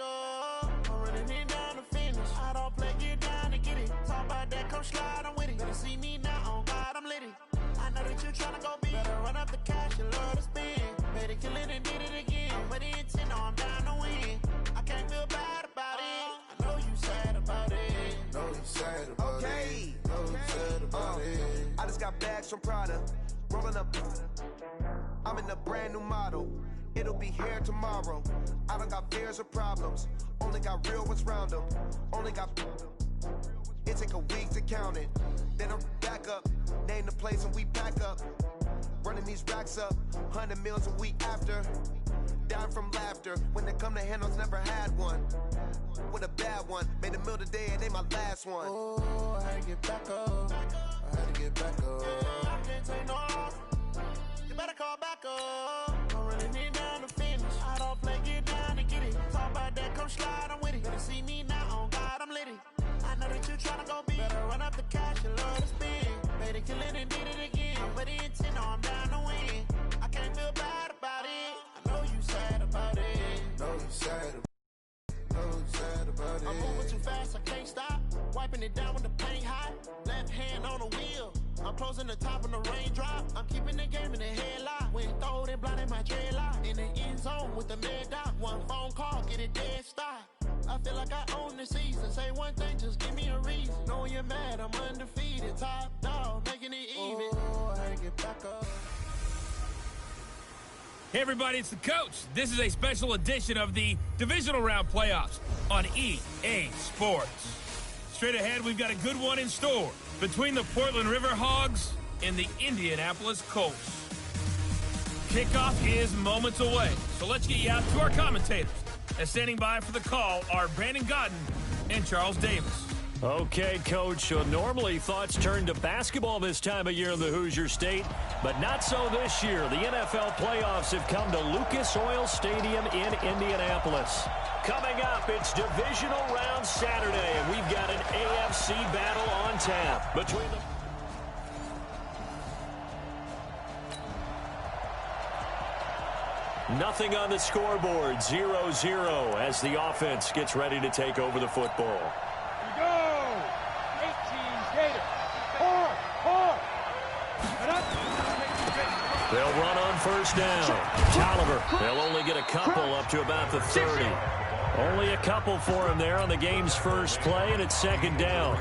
up. I'm running it down to finish. I don't play, get down to get it. Talk about that, come slide, I'm with it. Better see me now, on God, I'm litty. I know that you tryna go big. Better run up the cash, you love to spend. Better kill it and did it again. But the intent, no, I'm down to win. I can't feel bad about it. I know you sad about it. Know you sad about it. Know you sad about it. I just got bags from Prada. Rolling up. I'm in a brand new model. It'll be here tomorrow. I don't got fears or problems. Only got real ones round them. Only got. It take a week to count it. Then I'm back up. Name the place and we pack up. Running these racks up. 100 meals a week after. Dying from laughter. When they come to handles, never had one. With a bad one. Made a meal today and they my last one. Oh, I had to get back up. I had to get back up. I can't take no loss. You better call back up. I'm running it down to finish. I don't play, get down to get it. Talk about that, come slide, I'm with it. Better see me now, on God, I'm litty. I know that you tryna go big. Better run up the cash, you love to spend. Better kill it and did it again. But the intent, no, I'm down to win. I can't feel bad about it. I know you sad about it. Know you sad about it. Know you sad about it. I'm moving too fast, I can't stop. Wiping it down with the paint hot. Left hand on the wheel. I'm closing the top of the raindrop. I'm keeping the game in the headlock. When throwed and blinded my dreadlock. In the end zone with the mad dot. One phone call, get it dead stop. I feel like I own the season. Say one thing, just give me a reason. Knowing you're mad, I'm undefeated. Top dog, making it even. Oh, I had to get back up. Hey everybody, it's the coach. This is a special edition of the Divisional Round Playoffs on EA Sports. Straight ahead, we've got a good one in store between the Portland River Hogs and the Indianapolis Colts. Kickoff is moments away, so let's get you out to our commentators. And standing by for the call are Brandon Godden and Charles Davis. Okay, Coach, so normally thoughts turn to basketball this time of year in the Hoosier State, but not so this year. The NFL playoffs have come to Lucas Oil Stadium in Indianapolis. Coming up, it's Divisional Round Saturday, and we've got an AFC battle on tap between the... Nothing on the scoreboard, 0-0 as the offense gets ready to take over the football. Here we go! 18 Gator. Four. They'll run on first down. Tolliver, they'll only get a couple up to about the 30. Only a couple for him there on the game's first play, and it's second down.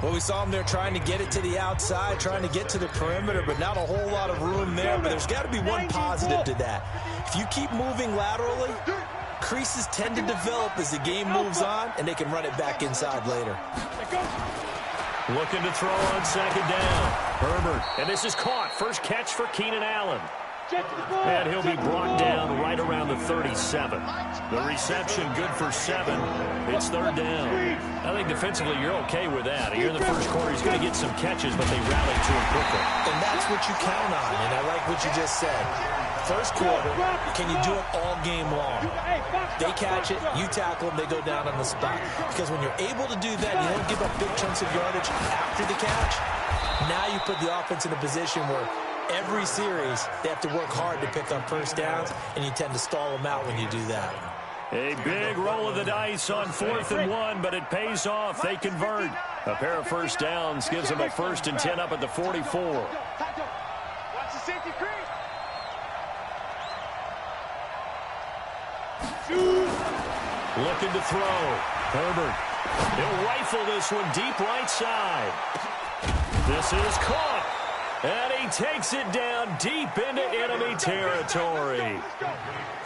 Well, we saw him there trying to get it to the outside, trying to get to the perimeter, but not a whole lot of room there. But there's got to be one positive to that. If you keep moving laterally, creases tend to develop as the game moves on, and they can run it back inside later. Looking to throw on second down. Herbert, and this is caught. First catch for Keenan Allen. And he'll be brought down right around the 37. The reception good for 7. It's third down. I think defensively you're okay with that. Here in the first quarter he's going to get some catches, but they rallied to him quickly. And that's what you count on, and I like what you just said. First quarter, can you do it all game long? They catch it, you tackle them, they go down on the spot. Because when you're able to do that, you don't give up big chunks of yardage after the catch. Now you put the offense in a position where every series, they have to work hard to pick up first downs, and you tend to stall them out when you do that. A big roll of the dice on 4th and 1, but it pays off. They convert. A pair of first downs gives them a 1st and 10 up at the 44. Watch the safety crease. Looking to throw. Herbert. He'll rifle this one deep right side. This is caught. And he takes it down deep into enemy territory.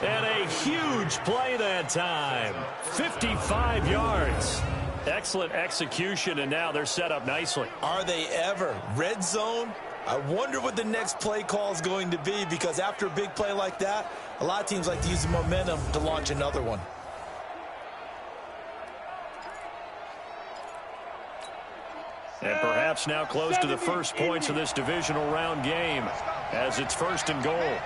And a huge play that time. 55 yards. Excellent execution, and now they're set up nicely. Are they ever? Red zone? I wonder what the next play call is going to be, because after a big play like that, a lot of teams like to use the momentum to launch another one. And perhaps now close to the first points of this divisional round game as it's 1st and goal.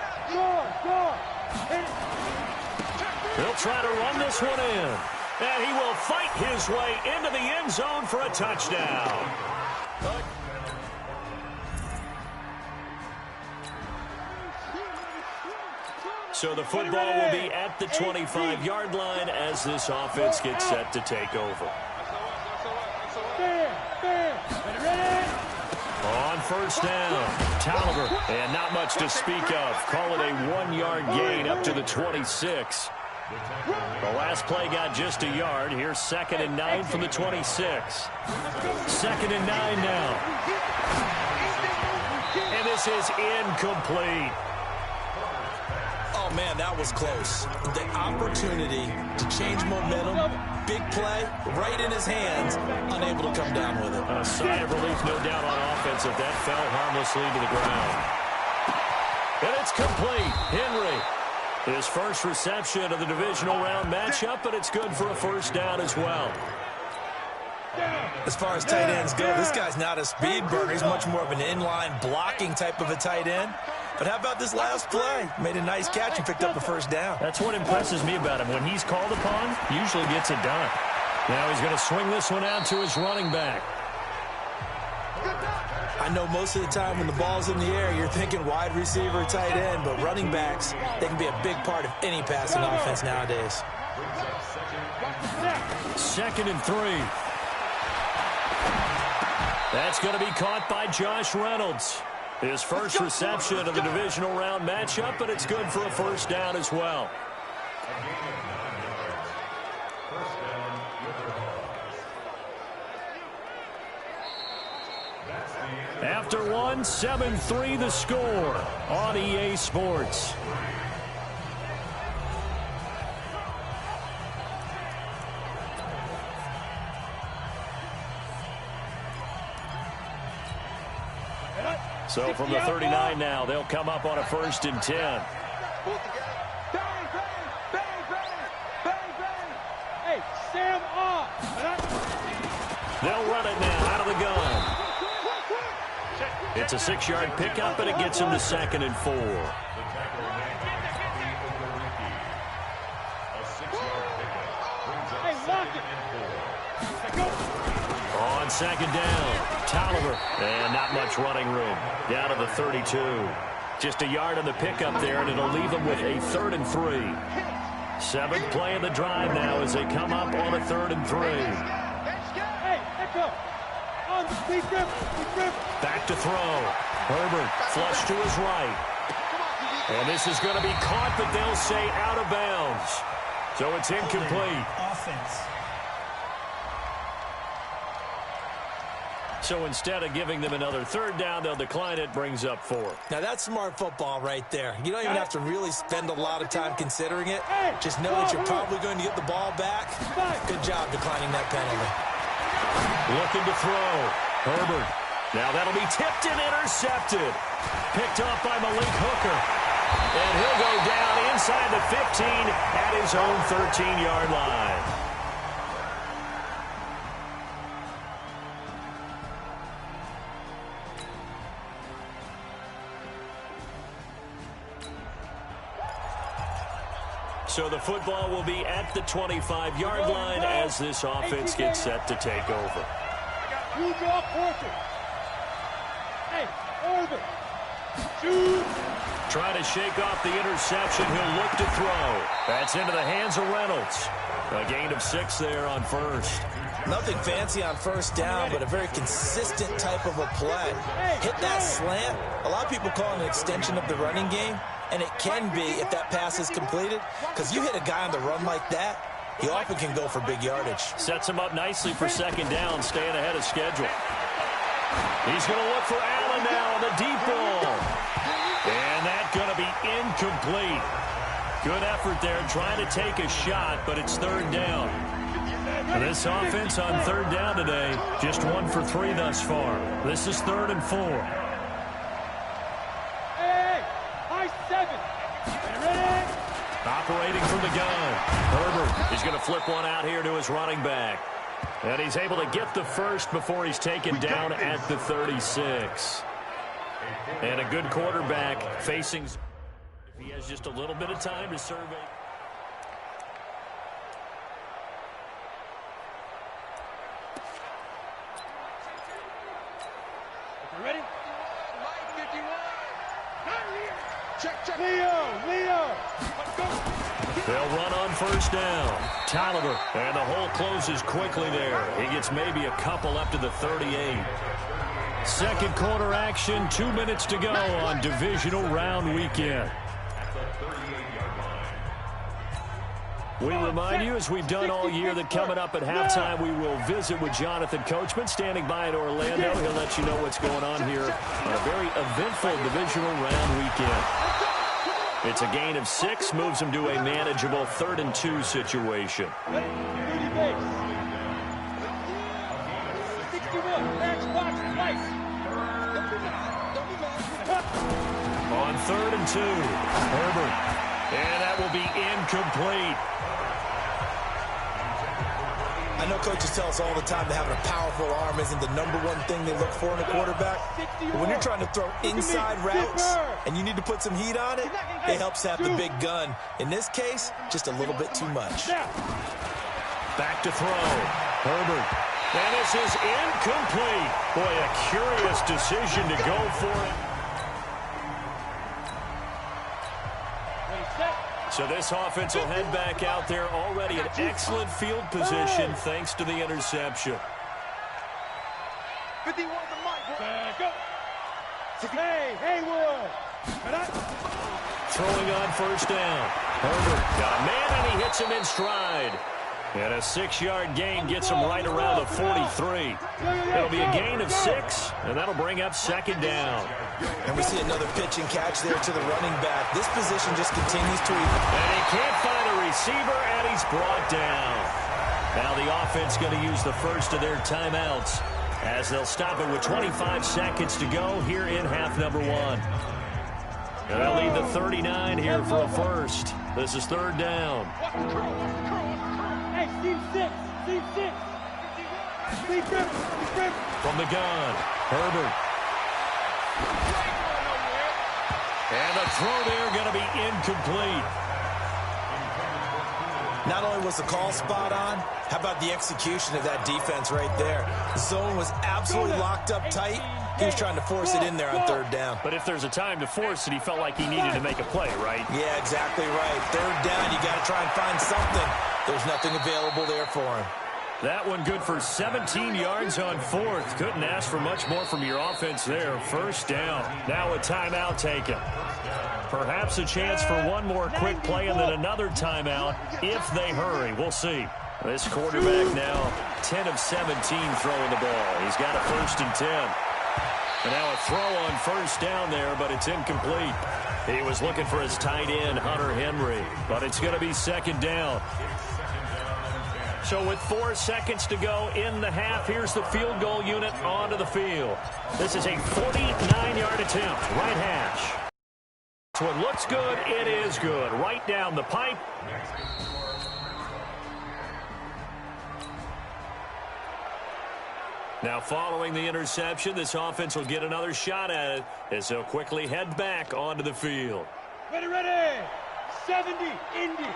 He'll try to run this one in. And he will fight his way into the end zone for a touchdown. So the football will be at the 25-yard line as this offense gets set to take over. On first down, Tolliver, and not much to speak of. Call it a 1-yard gain up to the 26. The last play got just a yard. Here's 2nd and 9 from the 26. 2nd and 9 now. And this is incomplete. Oh, man, that was close. The opportunity to change momentum, big play, right in his hands, unable to come down with it. A sigh of relief, no doubt, on offense if that fell harmlessly to the ground. And it's complete. Henry, his first reception of the divisional round matchup, but it's good for a first down as well. As far as tight ends go, this guy's not a speed burner. He's much more of an inline blocking type of a tight end. But how about this last play? Made a nice catch and picked up a first down. That's what impresses me about him. When he's called upon, usually gets it done. Now he's going to swing this one out to his running back. I know most of the time when the ball's in the air, you're thinking wide receiver, tight end, but running backs, they can be a big part of any passing offense nowadays. 2nd and 3. That's going to be caught by Josh Reynolds. His first reception of the divisional round matchup, but it's good for a first down as well. After one, 7-3 the score on EA Sports. So from the 39 now, they'll come up on a 1st and 10. Hey, Sam off. They'll run it now out of the gun. It's a 6-yard pickup, and it gets him to 2nd and 4. Hey, lock it. On 2nd down, Tolliver, and not much running room. Down to the 32. Just a yard on the pickup there, and it'll leave them with a 3rd and 3. 7th play of the drive now as they come up on a 3rd and 3. Hey, Echo. On the speed grip. Back to throw. Herbert flush to his right. And this is going to be caught, but they'll say out of bounds. So it's incomplete. Offense. So instead of giving them another 3rd down, they'll decline it, brings up 4. Now, that's smart football right there. You don't even have to really spend a lot of time considering it. Just know that you're probably going to get the ball back. Good job declining that penalty. Looking to throw. Herbert. Now that'll be tipped and intercepted. Picked off by Malik Hooker. And he'll go down inside the 15 at his own 13-yard line. So the football will be at the 25-yard line as this offense gets set to take over. You drop Porter. Hey, Orban. Shoot. Trying to shake off the interception. He'll look to throw. That's into the hands of Reynolds. A gain of 6 there on 1st. Nothing fancy on 1st down, but a very consistent type of a play. Hit that slant. A lot of people call it an extension of the running game. And it can be if that pass is completed, because you hit a guy on the run like that, he often can go for big yardage. Sets him up nicely for 2nd down, staying ahead of schedule. He's going to look for Allen now on the deep ball. And that's going to be incomplete. Good effort there trying to take a shot, but it's 3rd down. This offense on 3rd down today, just 1 for 3 thus far. This is 3rd and 4. Operating from the gun. Herbert is going to flip one out here to his running back. And he's able to get the first before he's taken down at the 36. And a good quarterback facing... If he has just a little bit of time to survey... Ready? Check. Leo. They'll run on first down. Tolliver, and the hole closes quickly there. He gets maybe a couple up to the 38. Second quarter action, 2 minutes to go on divisional round weekend. We remind you, as we've done all year, that coming up at halftime, we will visit with Jonathan Coachman, standing by in Orlando. He'll let you know what's going on here on a very eventful divisional round weekend. It's a gain of 6, moves them to a manageable 3rd and 2 situation. On 3rd and 2, Herbert. And that will be incomplete. I know coaches tell us all the time that having a powerful arm isn't the #1 thing they look for in a quarterback. But when you're trying to throw inside routes and you need to put some heat on it, it helps to have the big gun. In this case, just a little bit too much. Back to throw. Herbert. And this is incomplete. Boy, a curious decision to go for it. So this offense will head back out there, already in excellent field position thanks to the interception. 51 to Mike. Go. Hey, Haywood. Throwing on first down. Herbert got a man, and he hits him in stride. And a 6-yard gain gets him right around the 43. It'll be a gain of 6, and that'll bring up second down. And we see another pitch and catch there to the running back. This position just continues to evolve. And he can't find a receiver, and he's brought down. Now the offense going to use the first of their timeouts as they'll stop it with 25 seconds to go here in half number 1. And they'll lead the 39 here for a first. This is 3rd down. Hey, Steve 6. Steve 6. Steve Griffin. From the gun, Herbert. And the throw there going to be incomplete. Not only was the call spot on, how about the execution of that defense right there? The zone was absolutely locked up tight. He was trying to force it in there on 3rd down. But if there's a time to force it, he felt like he needed to make a play, right? Yeah, exactly right. 3rd down, you got to try and find something. There's nothing available there for him. That one good for 17 yards on 4th. Couldn't ask for much more from your offense there. First down. Now a timeout taken. Perhaps a chance for one more quick play and then another timeout if they hurry. We'll see. This quarterback now 10 of 17 throwing the ball. He's got a 1st and 10. And now a throw on first down there, but it's incomplete. He was looking for his tight end, Hunter Henry, but it's going to be 2nd down. So with 4 seconds to go in the half, here's the field goal unit onto the field. This is a 49-yard attempt, right hash. So it looks good, it is good. Right down the pipe. Now following the interception, this offense will get another shot at it as they'll quickly head back onto the field. Ready, ready. 70, Indy.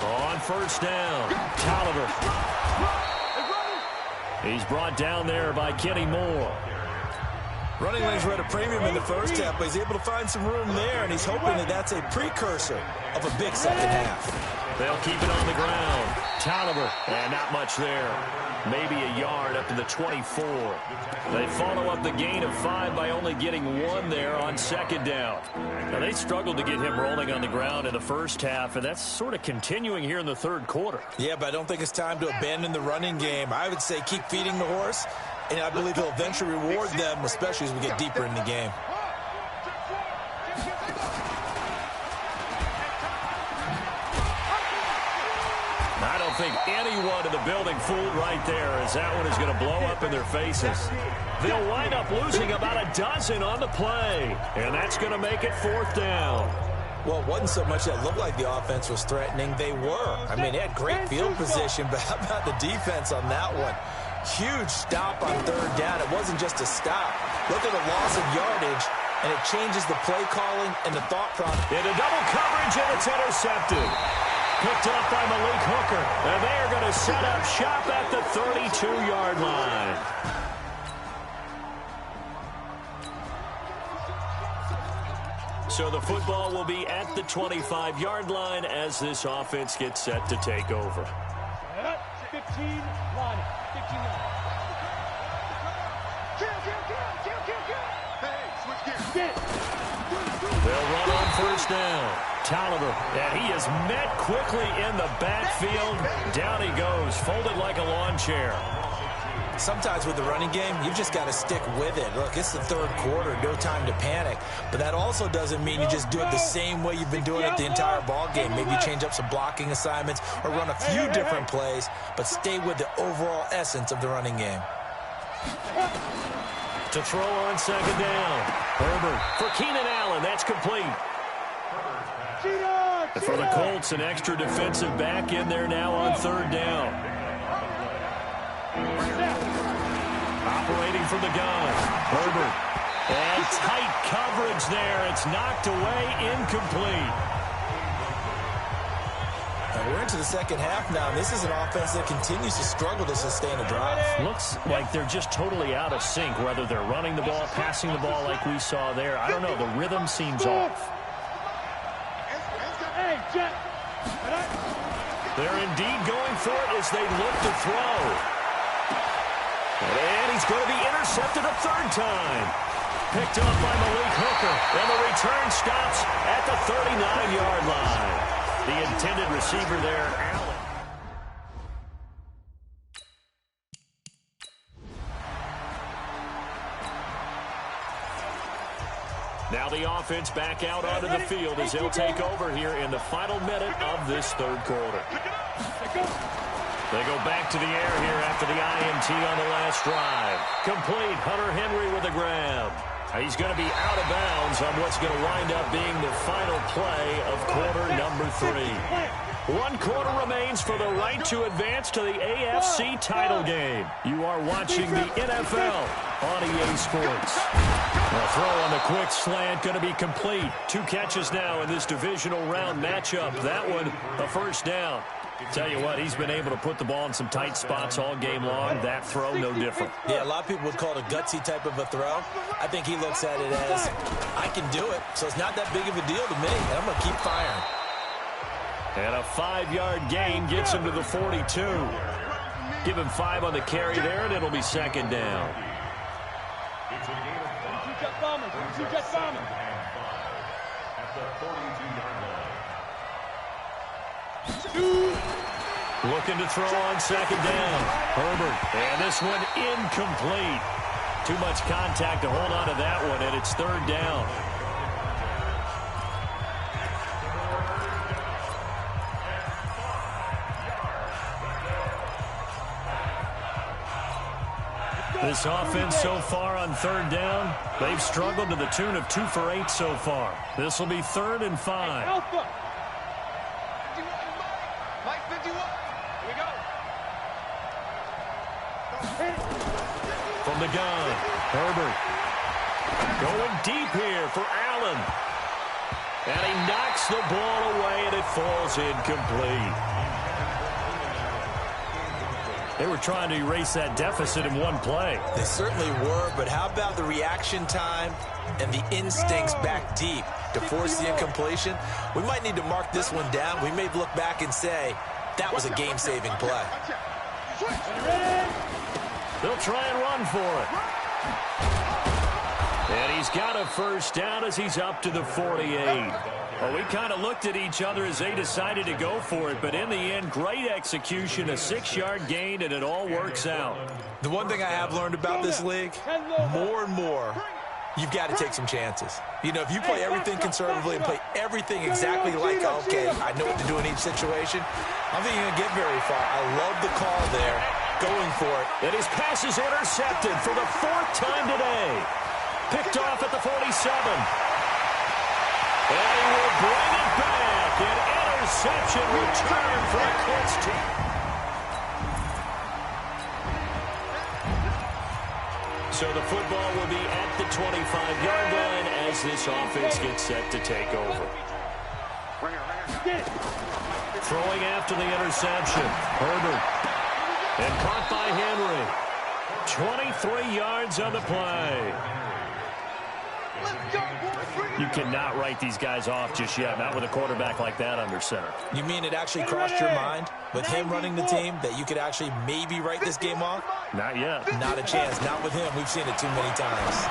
On first down, Tolliver. He's brought down there by Kenny Moore. Running lanes were at a premium in the first half, but he's able to find some room there, and he's hoping that that's a precursor of a big second half. They'll keep it on the ground. Tolliver, and not much there. Maybe a yard up to the 24. They follow up the gain of 5 by only getting 1 there on 2nd down. Now, they struggled to get him rolling on the ground in the first half, and that's sort of continuing here in the 3rd quarter. Yeah, but I don't think it's time to abandon the running game. I would say keep feeding the horse, and I believe he'll eventually reward them, especially as we get deeper in the game. I don't think anyone in the building fooled right there, as that one is going to blow up in their faces. They'll wind up losing about a dozen on the play, and that's going to make it 4th down. Well, it wasn't so much that it looked like the offense was threatening. They were. I mean, they had great field position, but how about the defense on that one? Huge stop on 3rd down. It wasn't just a stop. Look at the loss of yardage, and it changes the play calling and the thought process. Into double coverage, and it's intercepted. Picked up by Malik Hooker, and they are going to set up shop at the 32-yard line. So the football will be at the 25-yard line as this offense gets set to take over. 15 line. 15 line. They'll run on first down. Tolliver, and he is met quickly in the backfield. Down he goes, folded like a lawn chair. Sometimes with the running game, you've just got to stick with it. Look, it's the third quarter, no time to panic. But that also doesn't mean you just do it the same way you've been doing it the entire ball game. Maybe change up some blocking assignments or run a few different plays, but stay with the overall essence of the running game. To throw on second down. Herbert for Keenan Allen. That's complete. And for the Colts, an extra defensive back in there now on third down. Operating from the gun. Herbert. And tight coverage there. It's knocked away, incomplete. We're into the second half now, and this is an offense that continues to struggle to sustain a drive. Looks like they're just totally out of sync, whether they're running the ball, passing the ball like we saw there. I don't know. The rhythm seems off. They're indeed going for it as they look to throw. And he's going to be intercepted a third time. Picked up by Malik Hooker, and the return stops at the 39-yard line. The intended receiver there, Allen. Now the offense back out onto the field as they'll take over here in the final minute of this third quarter. They go back to the air here after the INT on the last drive. Complete. Hunter Henry with a grab. He's going to be out of bounds on what's going to wind up being the final play of quarter number 3. 1 quarter remains for the right to advance to the AFC title game. You are watching the NFL on EA Sports. A throw on the quick slant going to be complete. 2 catches now in this divisional round matchup. That one, a first down. Tell you what, he's been able to put the ball in some tight spots all game long. That throw, no different. Yeah, a lot of people would call it a gutsy type of a throw. I think he looks at it as, I can do it, so it's not that big of a deal to me, and I'm going to keep firing. And a 5-yard gain gets him to the 42. Give him 5 on the carry there, and it'll be second down. Looking to throw on second down. Herbert. And this one incomplete. Too much contact to hold on to that one, and it's third down. This offense so far on third down, they've struggled to the tune of 2 for 8 so far. This will be 3rd and 5. From the gun, Herbert. Going deep here for Allen. And he knocks the ball away, and it falls incomplete. They were trying to erase that deficit in one play. They certainly were, but how about the reaction time and the instincts back deep to force the incompletion? We might need to mark this one down. We may look back and say, that was a game-saving play. They'll try and run for it. And he's got a first down as he's up to the 48. Well, we kind of looked at each other as they decided to go for it, but in the end, great execution, a 6-yard gain, and it all works out. The one thing I have learned about this league, more and more, you've got to take some chances. You know, if you play everything conservatively and play everything exactly like, okay, I know what to do in each situation, I don't think you're going to get very far. I love the call there, going for it. And his pass is intercepted for the 4th time today. Picked off at the 47. And he will bring it back. An interception return for a Colts team. So the football will be at the 25-yard line as this offense gets set to take over. Throwing after the interception, Herbert. And caught by Henry. 23 yards on the play. You cannot write these guys off just yet, not with a quarterback like that under center. You mean it actually crossed your mind with him running the team that you could actually maybe write this game off? Not yet. Not a chance. Not with him. We've seen it too many times.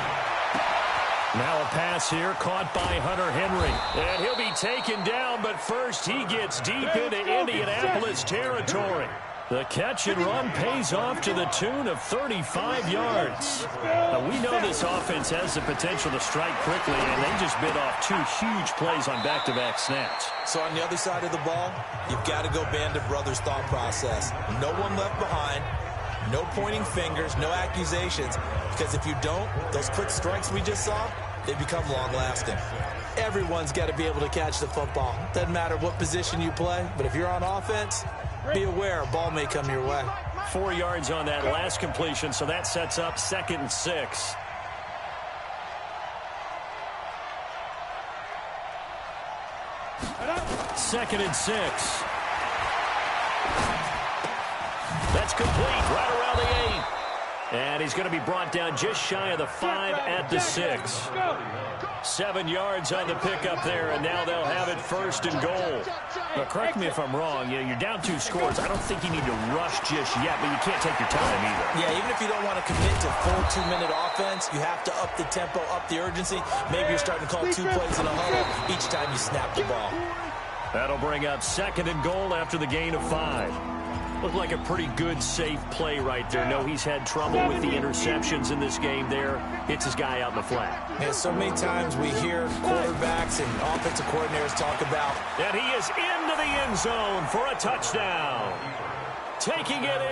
Now a pass here caught by Hunter Henry. And he'll be taken down, but first he gets deep into Indianapolis territory. The catch and run pays off to the tune of 35 yards. Now, we know this offense has the potential to strike quickly, and they just bit off 2 huge plays on back-to-back snaps. So on the other side of the ball, you've got to go Band of Brothers thought process. No one left behind. No pointing fingers, no accusations. Because if you don't, those quick strikes we just saw, they become long-lasting. Everyone's got to be able to catch the football. Doesn't matter what position you play, but if you're on offense, be aware a ball may come your way. 4 yards on that last completion, so that sets up 2nd and 6. Second and 6. That's complete right around the 8. And he's going to be brought down just shy of the 5 at the 6. 7 yards on the pickup there, and now they'll have it 1st and goal. But correct me if I'm wrong, you're down 2 scores. I don't think you need to rush just yet, but you can't take your time either. Yeah, even if you don't want to commit to full 2-minute offense, you have to up the tempo, up the urgency. Maybe you're starting to call 2 plays in a huddle each time you snap the ball. That'll bring up 2nd and goal after the gain of 5. Looked like a pretty good, safe play right there. No, he's had trouble with the interceptions in this game there. Hits his guy out in the flat. Yeah, so many times we hear quarterbacks and offensive coordinators talk about. And he is into the end zone for a touchdown. Taking it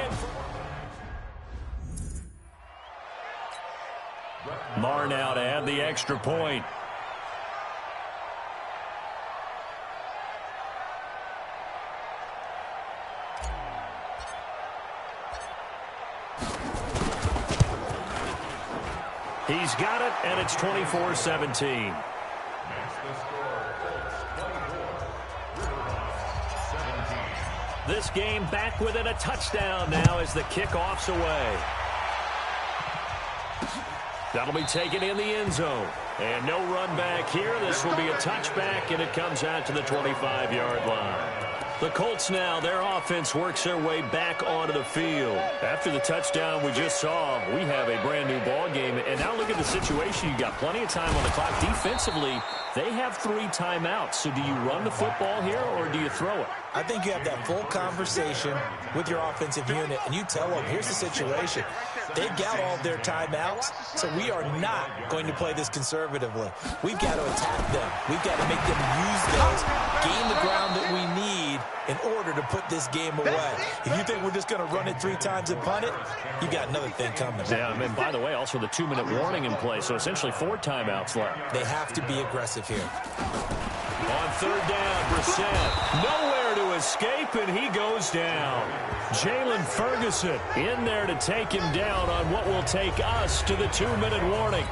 in. Marr now to add the extra point. He's got it, and it's 24-17. This game back within a touchdown now as the kickoff's away. That'll be taken in the end zone. And no run back here. This will be a touchback, and it comes out to the 25-yard line. The Colts now, their offense works their way back onto the field. After the touchdown we just saw, we have a brand-new ball game. And now look at the situation. You've got plenty of time on the clock. Defensively, they have 3 timeouts. So do you run the football here, or do you throw it? I think you have that full conversation with your offensive unit, and you tell them, here's the situation. They've got all their timeouts, so we are not going to play this conservatively. We've got to attack them. We've got to make them use those, gain the ground that we need in order to put this game away. If you think we're just going to run it 3 times and punt it, you got another thing coming. Yeah, and by the way, also the 2-minute warning in play, so essentially 4 timeouts left. They have to be aggressive here. On 3rd down, Brissett nowhere to escape, and he goes down. Jalen Ferguson in there to take him down on what will take us to the 2-minute warning.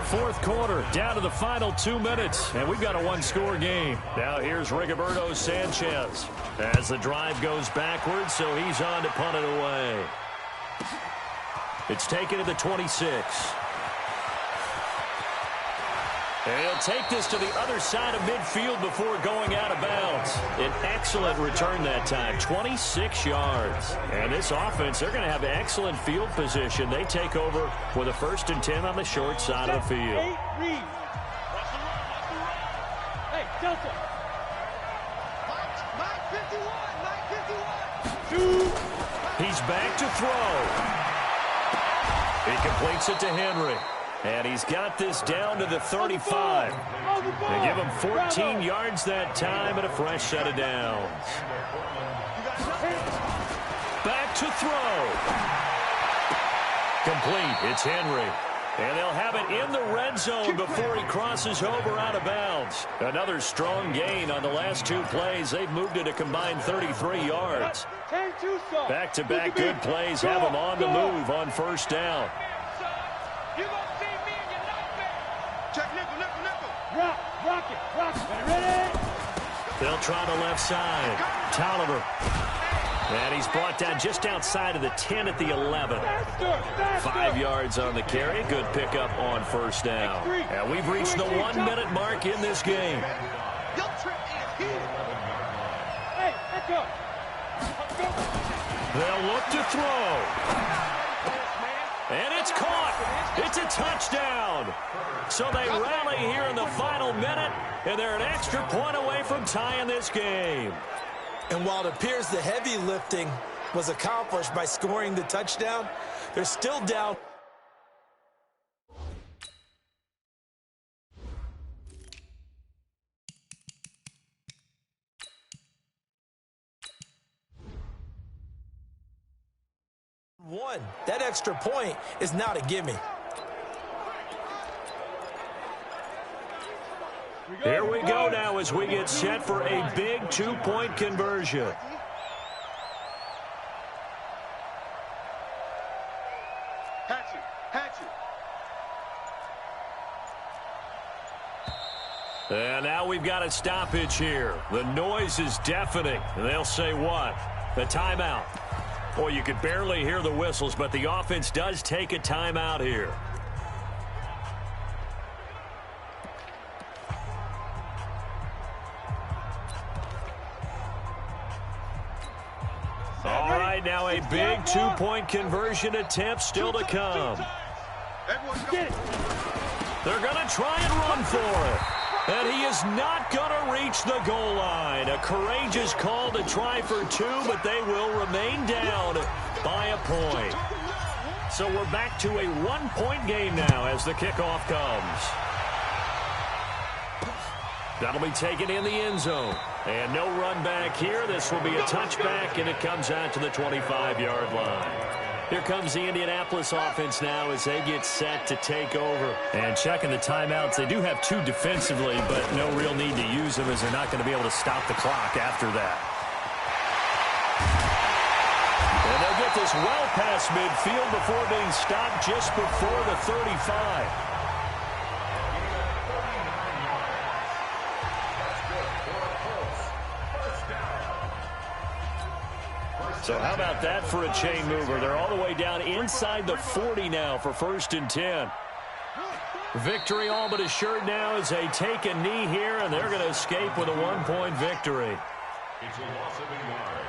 4th quarter, down to the final 2 minutes, and we've got a 1-score game. Now here's Rigoberto Sanchez as the drive goes backwards, so he's on to punt it away. It's taken to the 26. And he'll take this to the other side of midfield before going out of bounds. An excellent return that time, 26 yards. And this offense, they're going to have excellent field position. They take over with a 1st and 10 on the short side of the field. Hey, Delta. 951. He's back to throw. He completes it to Henry. And he's got this down to the 35. They give him 14 yards that time and a fresh set of downs. Back to throw. Complete. It's Henry. And they'll have it in the red zone before he crosses over out of bounds. Another strong gain on the last 2 plays. They've moved it a combined 33 yards. Back-to-back good plays have them on the move on 1st down. Rock it. Ready? They'll try the left side. Tolliver And he's brought down just outside of the 10 at the 11. 5 yards on the carry. Good pickup on first down. And we've reached the 1-minute mark in this game. They'll look to throw. And it's caught. It's a touchdown. So they rally here in the final minute, and they're an extra point away from tying this game. And while it appears the heavy lifting was accomplished by scoring the touchdown, they're still down. That extra point is not a gimme. Here we go now as we get set for a big 2-point conversion. And now we've got a stoppage here. The noise is deafening. They'll say what? The timeout. Boy, you could barely hear the whistles, but the offense does take a timeout here. All right, now a big 2-point conversion attempt still to come. They're going to try and run for it. And he is not going to reach the goal line. A courageous call to try for 2, but they will remain down by a point. So we're back to a 1-point game now as the kickoff comes. That'll be taken in the end zone. And no run back here. This will be a touchback, and it comes out to the 25-yard line. Here comes the Indianapolis offense now as they get set to take over. And checking the timeouts, they do have 2 defensively, but no real need to use them as they're not going to be able to stop the clock after that. And they'll get this well past midfield before being stopped just before the 35. So how about that for a chain mover? They're all the way down inside the 40 now for 1st and 10. Victory all but assured now as they take a knee here, and they're going to escape with a 1-point victory. It's a loss of a yard.